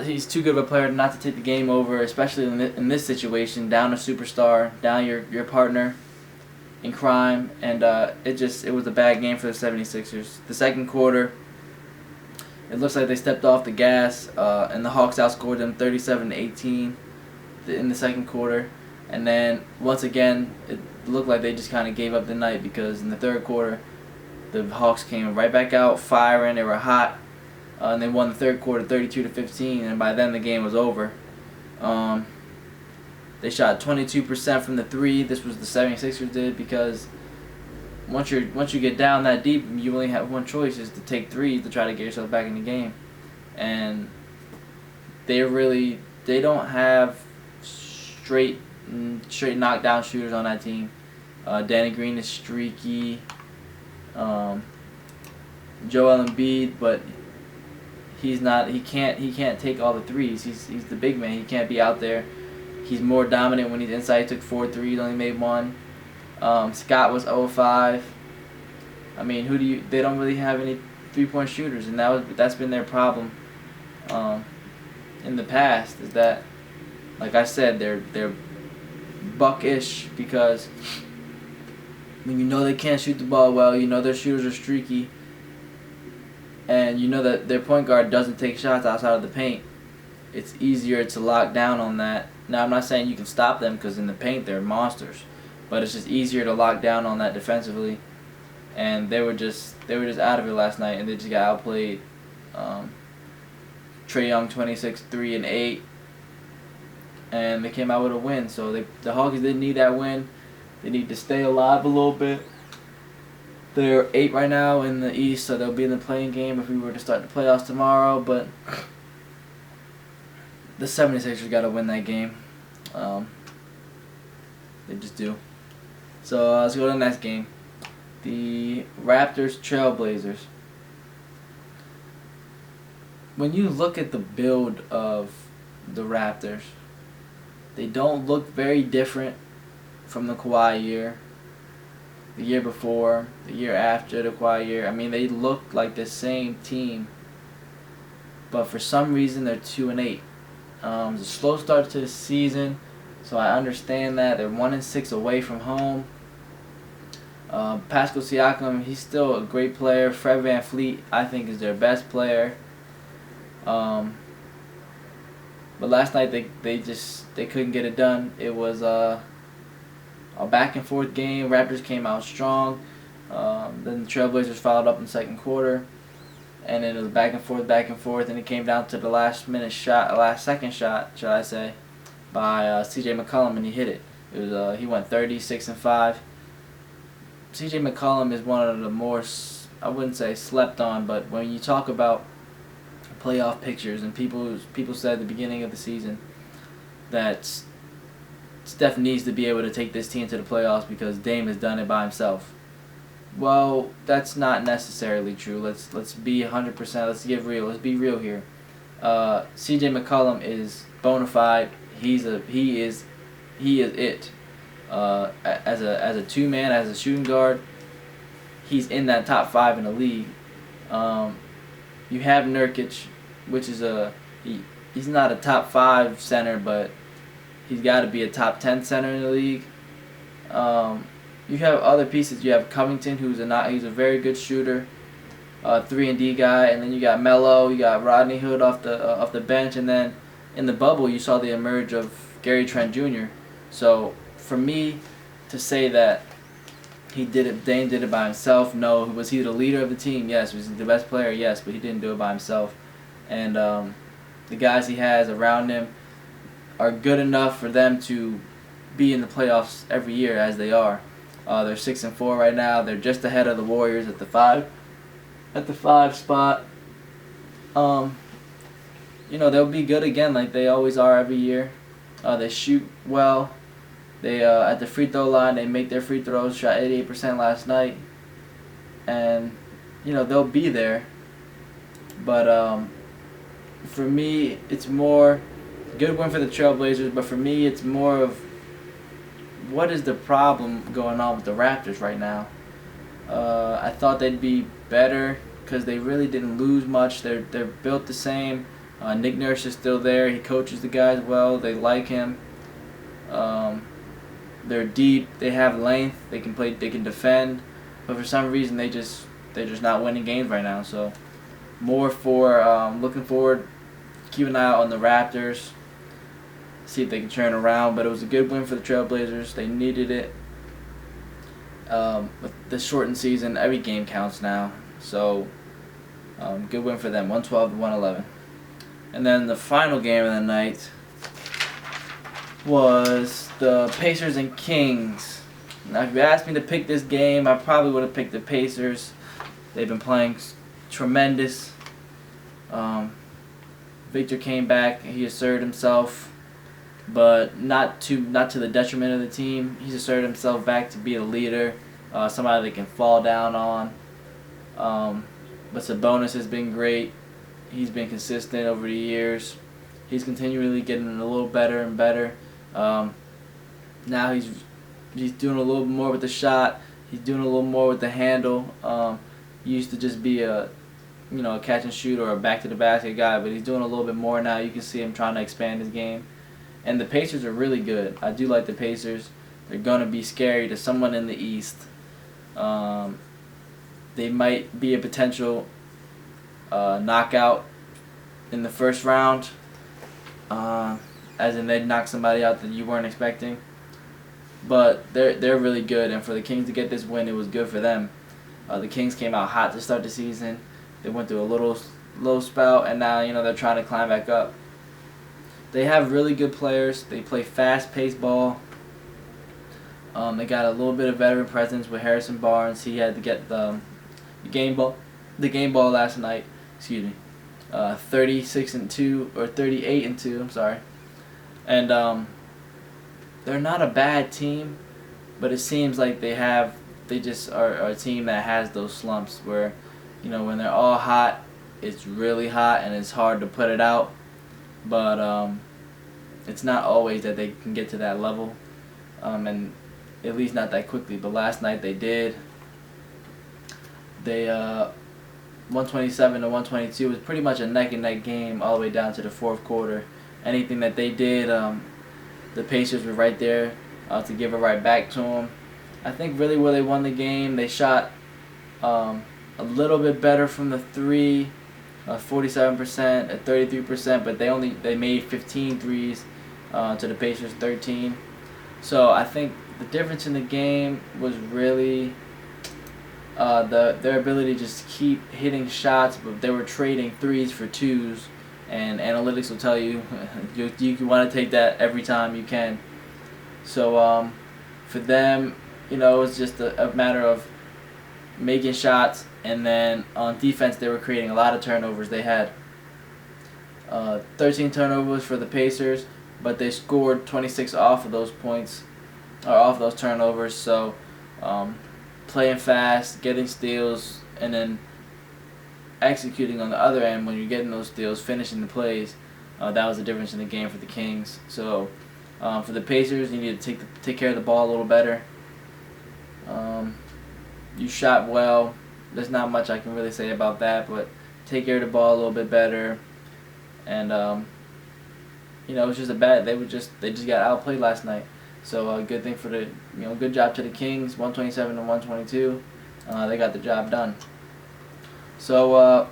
he's too good of a player not to take the game over, especially in this situation, down a superstar, down your partner in crime, and it was a bad game for the 76ers. The second quarter, it looks like they stepped off the gas, and the Hawks outscored them 37-18 in the second quarter, and then once again it looked like they just kind of gave up the night, because in the third quarter the Hawks came right back out firing. They were hot. And they won the third quarter 32-15, and by then the game was over. They shot 22% from the three. This was the 76ers did, because once you get down that deep, you only have one choice, is to take threes to try to get yourself back in the game. And they don't have straight knockdown shooters on that team. Danny Green is streaky. Joel Embiid, but he can't take all the threes. He's the big man. He can't be out there. He's more dominant when he's inside. He took 4 threes, only made 1. Scott was 0-5. I mean, they don't really have any 3-point shooters, and that's been their problem in the past, is that, like I said, they're buck-ish, because when you know they can't shoot the ball well, you know their shooters are streaky, and you know that their point guard doesn't take shots outside of the paint, it's easier to lock down on that. Now, I'm not saying you can stop them, because in the paint they're monsters, but it's just easier to lock down on that defensively. And they were just out of it last night, and they just got outplayed. Trae Young 26, 3 and 8, and they came out with a win. So the Hawks didn't need that win. They need to stay alive a little bit. They're 8 right now in the East, so they'll be in the playing game if we were to start the playoffs tomorrow. But the 76ers got to win that game. They just do. So let's go to the next game. The Raptors Trailblazers. When you look at the build of the Raptors, they don't look very different from the Kawhi year, the year before, the year after the Kawhi year. I mean, they look like the same team, but for some reason they're 2-8. It's a slow start to the season, so I understand that. They're 1-6 away from home. Pascal Siakam, he's still a great player. Fred VanVleet, I think, is their best player. But last night they couldn't get it done. It was a back and forth game. Raptors came out strong. Then the Trailblazers followed up in the second quarter, and then it was back and forth, and it came down to the last second shot, should I say, by C.J. McCollum, and he hit it. It was he went 36-5. C.J. McCollum is one of the more, I wouldn't say slept on, but when you talk about playoff pictures, and people said at the beginning of the season that Steph needs to be able to take this team to the playoffs because Dame has done it by himself. Well, that's not necessarily true. Let's be 100%. Let's get real. Let's be real here. C.J. McCollum is bona fide. He is it. As a 2-man, as a shooting guard, he's in that top 5 in the league. You have Nurkic, which is he's not a top 5 center, but he's got to be a top 10 center in the league. You have other pieces. You have Covington, he's a very good shooter, 3-and-D guy, and then you got Melo, you got Rodney Hood off the bench, and then in the bubble you saw the emerge of Gary Trent Jr. So for me to say that Dame did it by himself, no. Was he the leader of the team? Yes. Was he the best player? Yes, but he didn't do it by himself. And the guys he has around him are good enough for them to be in the playoffs every year, as they are. They're 6-4 right now. They're just ahead of the Warriors at the 5 spot. They'll be good again, like they always are every year. They shoot well. They at the free throw line, they make their free throws. Shot 88% last night, and they'll be there. But for me, it's more good win for the Trailblazers. But for me, it's more of what is the problem going on with the Raptors right now. I thought they'd be better because they really didn't lose much. They're built the same. Nick Nurse is still there. He coaches the guys well. They like him. They're deep. They have length. They can play. They can defend. But for some reason, they're just not winning games right now. So more for looking forward. Keep an eye out on the Raptors. See if they can turn around. But it was a good win for the Trailblazers. They needed it. With the shortened season, every game counts now. So good win for them, 112-111. And then the final game of the night was the Pacers and Kings. Now, if you asked me to pick this game, I probably would have picked the Pacers. They've been playing tremendous. Victor came back. He asserted himself, but not to the detriment of the team. He's asserted himself back to be a leader, somebody they can fall down on. But Sabonis has been great. He's been consistent over the years. He's continually getting a little better and better. Now he's doing a little more with the shot. He's doing a little more with the handle. He used to just be a catch and shoot or a back to the basket guy, but he's doing a little bit more now. You can see him trying to expand his game. And the Pacers are really good. I do like the Pacers. They're going to be scary to someone in the East. They might be a potential knockout in the first round, as in they'd knock somebody out that you weren't expecting. But they're really good, and for the Kings to get this win, it was good for them. The Kings came out hot to start the season. They went through a little low spout, and now they're trying to climb back up. They have really good players. They play fast-paced ball. They got a little bit of veteran presence with Harrison Barnes. He had to get the game ball last night. 36-2 or 38-2. I'm sorry. And they're not a bad team, but it seems like they just are a team that has those slumps where, when they're all hot, it's really hot and it's hard to put it out. But it's not always that they can get to that level, and at least not that quickly. But last night they did. They 127-122 was pretty much a neck and neck game all the way down to the fourth quarter. Anything that they did, the Pacers were right there to give it right back to them. I think really where they won the game, they shot a little bit better from the three, 47% at 33%, but they made 15 threes to the Pacers 13. So I think the difference in the game was really their ability to just keep hitting shots, but they were trading threes for twos, and analytics will tell you you want to take that every time you can. So for them, it was just a matter of making shots, and then on defense they were creating a lot of turnovers. They had 13 turnovers for the Pacers, but they scored 26 off of those points, or off those turnovers. So playing fast, getting steals, and then executing on the other end when you're getting those steals, finishing the plays. That was the difference in the game for the Kings. So for the Pacers, you need to take care of the ball a little better. You shot well. There's not much I can really say about that, but take care of the ball a little bit better. And it was just they just got outplayed last night. So good thing for good job to the Kings, 127-122. They got the job done. So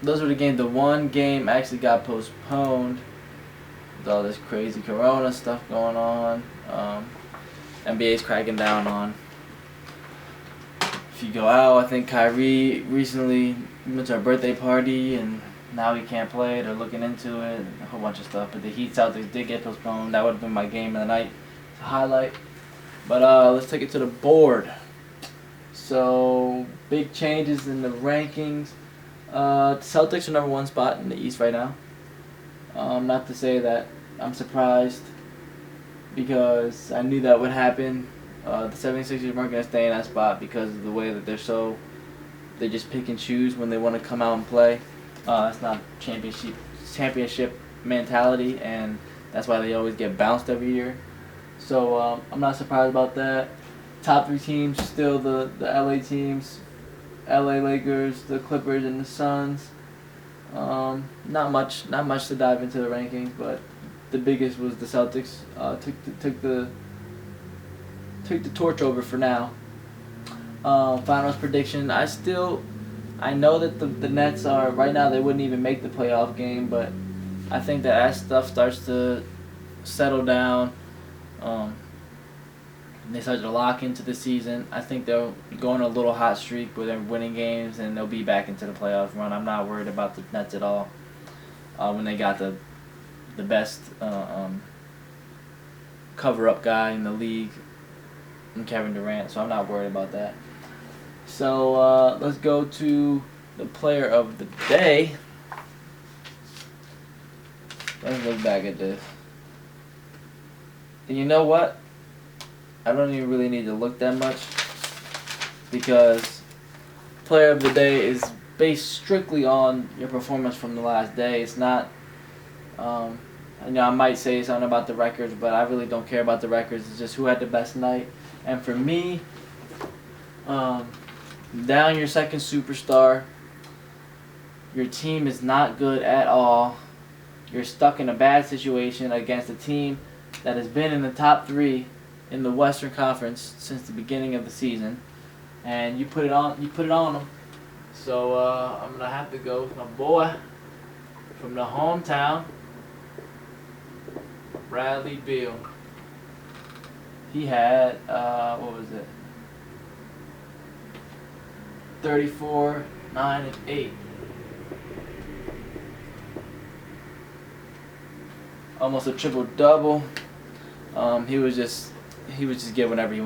those were the games. The one game actually got postponed with all this crazy Corona stuff going on. NBA's cracking down on if you go out. I think Kyrie recently went to a birthday party and now he can't play. They're looking into it, a whole bunch of stuff. But the Heat Celtics did get postponed. That would have been my game of the night to highlight. But let's take it to the board. So big changes in the rankings. Celtics are number one spot in the East right now. Not to say that I'm surprised, because I knew that would happen. The 76ers weren't going to stay in that spot because of the way that they just pick and choose when they want to come out and play. That's not championship mentality, and that's why they always get bounced every year. So I'm not surprised about that. Top three teams still the LA teams, LA Lakers, the Clippers, and the Suns. Not much to dive into the rankings, but the biggest was the Celtics. Took the torch over for now. Finals prediction. I know that the Nets are right now. They wouldn't even make the playoff game, but I think that as stuff starts to settle down, they start to lock into the season. I think they'll go on a little hot streak where they're winning games and they'll be back into the playoff run. I'm not worried about the Nets at all. When they got the best cover up guy in the league, and Kevin Durant, so I'm not worried about that. So let's go to the player of the day. Let's look back at this. And you know what? I don't even really need to look that much because player of the day is based strictly on your performance from the last day. It's not, I might say something about the records, but I really don't care about the records. It's just who had the best night. And for me, down your second superstar, your team is not good at all. You're stuck in a bad situation against a team that has been in the top 3 in the Western Conference since the beginning of the season, and you put it on them. So I'm gonna have to go with my boy from the hometown, Bradley Beal. He had 34, 9, and 8. Almost a triple double. He was just get whatever he wanted.